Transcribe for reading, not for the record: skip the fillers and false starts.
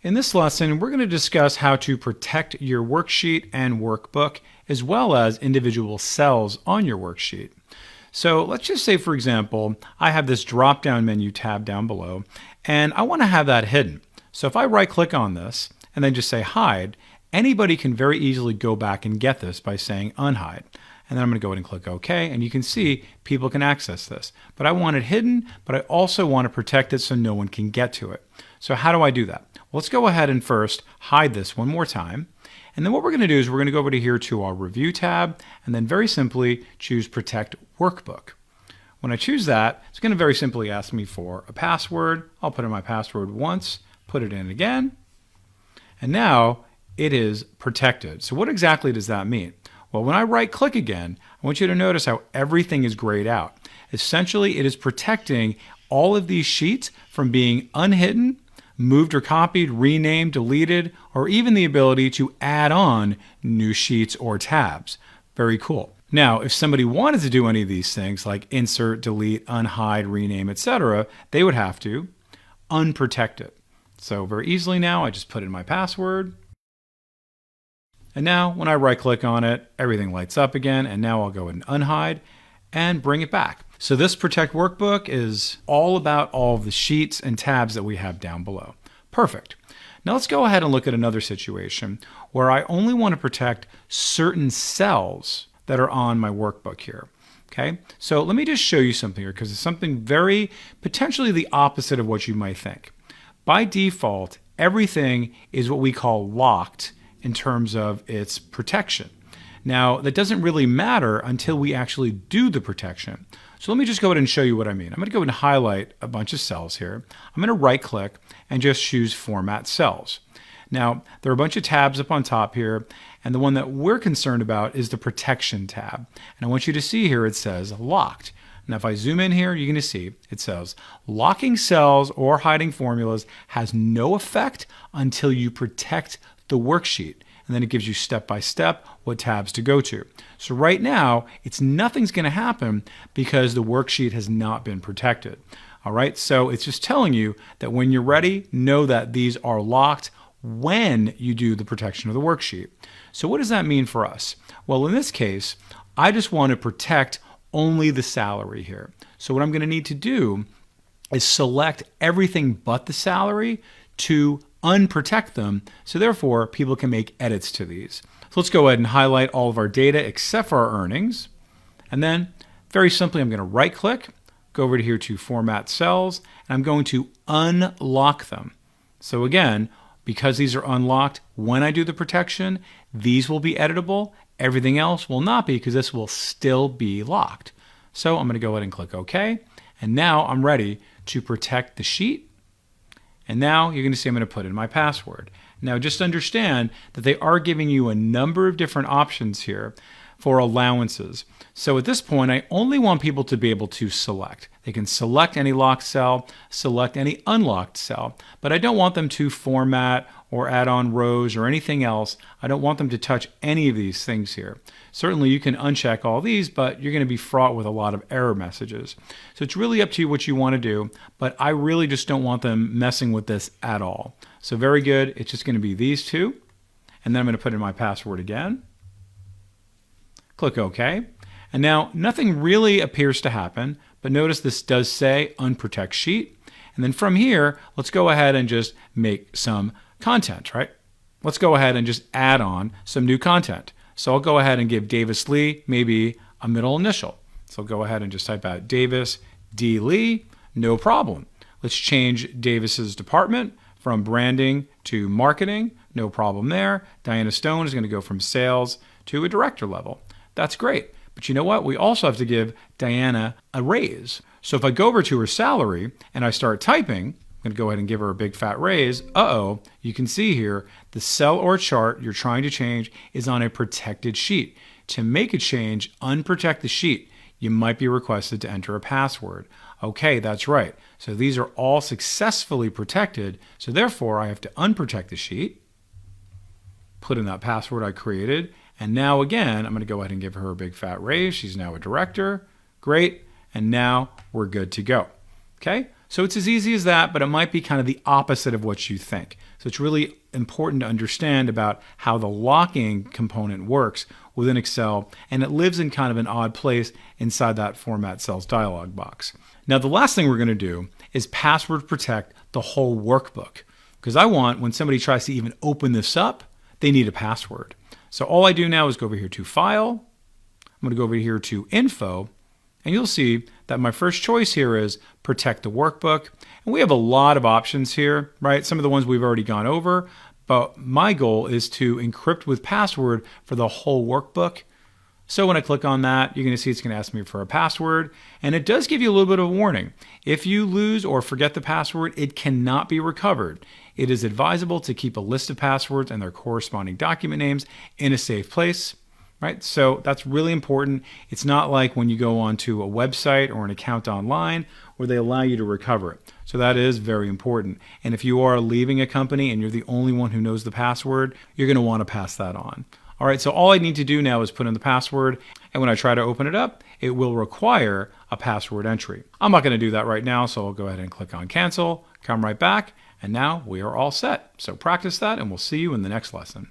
In this lesson, we're going to discuss how to protect your worksheet and workbook, as well as individual cells on your worksheet. So let's just say, for example, I have this drop-down menu tab down below, and I want to have that hidden. So if I right-click on this and then just say hide, anybody can very easily go back and get this by saying unhide. And then I'm going to go ahead and click OK, and you can see people can access this. But I want it hidden, but I also want to protect it so no one can get to it. So how do I do that? Well, let's go ahead and first hide this one more time. And then what we're going to do is we're going to go over to here to our Review tab, and then very simply choose Protect Workbook. When I choose that, it's going to very simply ask me for a password. I'll put in my password once, put it in again, and now it is protected. So what exactly does that mean? Well, when I right-click again, I want you to notice how everything is grayed out. Essentially, it is protecting all of these sheets from being unhidden, moved or copied, renamed, deleted, or even the ability to add on new sheets or tabs. Very cool. Now, if somebody wanted to do any of these things like insert, delete, unhide, rename, etc., they would have to unprotect it. So very easily now, I just put in my password. And now when I right click on it, everything lights up again, and now I'll go ahead and unhide and bring it back. So this Protect Workbook is all about all of the sheets and tabs that we have down below. Perfect. Now let's go ahead and look at another situation where I only want to protect certain cells that are on my workbook here. Okay, so let me just show you something here because it's something very potentially the opposite of what you might think. By default, everything is what we call locked in terms of its protection. Now, that doesn't really matter until we actually do the protection. So let me just go ahead and show you what I mean. I'm going to go ahead and highlight a bunch of cells here. I'm going to right click and just choose Format Cells. Now, there are a bunch of tabs up on top here, and the one that we're concerned about is the Protection tab. And I want you to see here it says Locked. Now, if I zoom in here, you're going to see it says locking cells or hiding formulas has no effect until you protect the worksheet. And then it gives you step by step what tabs to go to. So right now, nothing's going to happen because the worksheet has not been protected. All right, so it's just telling you that when you're ready, know that these are locked when you do the protection of the worksheet. So what does that mean for us? Well, in this case, I just want to protect only the salary here. So what I'm going to need to do is select everything but the salary to unprotect them, so therefore people can make edits to these. So let's go ahead and highlight all of our data except for our earnings. And then very simply, I'm going to right click, go over to here to Format Cells, and I'm going to unlock them. So again, because these are unlocked, when I do the protection, these will be editable. Everything else will not be because this will still be locked. So I'm going to go ahead and click OK. And now I'm ready to protect the sheet. And now you're going to see I'm going to put in my password. Now just understand that they are giving you a number of different options here for allowances. So at this point, I only want people to be able to select. They can select any locked cell, select any unlocked cell, but I don't want them to format or add on rows or anything else. I don't want them to touch any of these things here. Certainly you can uncheck all these, but you're going to be fraught with a lot of error messages. So it's really up to you what you want to do, but I really just don't want them messing with this at all. So very good. It's just going to be these two. And then I'm going to put in my password again. Click OK. And now nothing really appears to happen, but notice this does say Unprotect Sheet. And then from here, let's go ahead and just make some content, right? Let's go ahead and just add on some new content. So I'll go ahead and give Davis Lee maybe a middle initial. So I'll go ahead and just type out Davis D. Lee, no problem. Let's change Davis's department from branding to marketing, no problem there. Diana Stone is going to go from sales to a director level. That's great. But you know what? We also have to give Diana a raise. So if I go over to her salary and I start typing, I'm going to go ahead and give her a big fat raise. You can see here the cell or chart you're trying to change is on a protected sheet. To make a change, unprotect the sheet. You might be requested to enter a password. Okay, that's right. So these are all successfully protected. So therefore, I have to unprotect the sheet, put in that password I created, and now again, I'm going to go ahead and give her a big fat raise. She's now a director. Great. And now we're good to go. Okay? So it's as easy as that, but it might be kind of the opposite of what you think. So it's really important to understand about how the locking component works within Excel, and it lives in kind of an odd place inside that Format Cells dialog box. Now, the last thing we're going to do is password protect the whole workbook, because I want when somebody tries to even open this up, they need a password. So all I do now is go over here to File. I'm going to go over here to Info, and you'll see that my first choice here is Protect the Workbook. And we have a lot of options here, right? Some of the ones we've already gone over, but my goal is to encrypt with password for the whole workbook. So when I click on that, you're going to see it's going to ask me for a password, and it does give you a little bit of a warning. If you lose or forget the password, it cannot be recovered. It is advisable to keep a list of passwords and their corresponding document names in a safe place. Right? So that's really important. It's not like when you go onto a website or an account online where they allow you to recover it. So that is very important. And if you are leaving a company and you're the only one who knows the password, you're going to want to pass that on. All right, so all I need to do now is put in the password, and when I try to open it up, it will require a password entry. I'm not going to do that right now, so I'll go ahead and click on cancel, come right back, and now we are all set. So practice that, and we'll see you in the next lesson.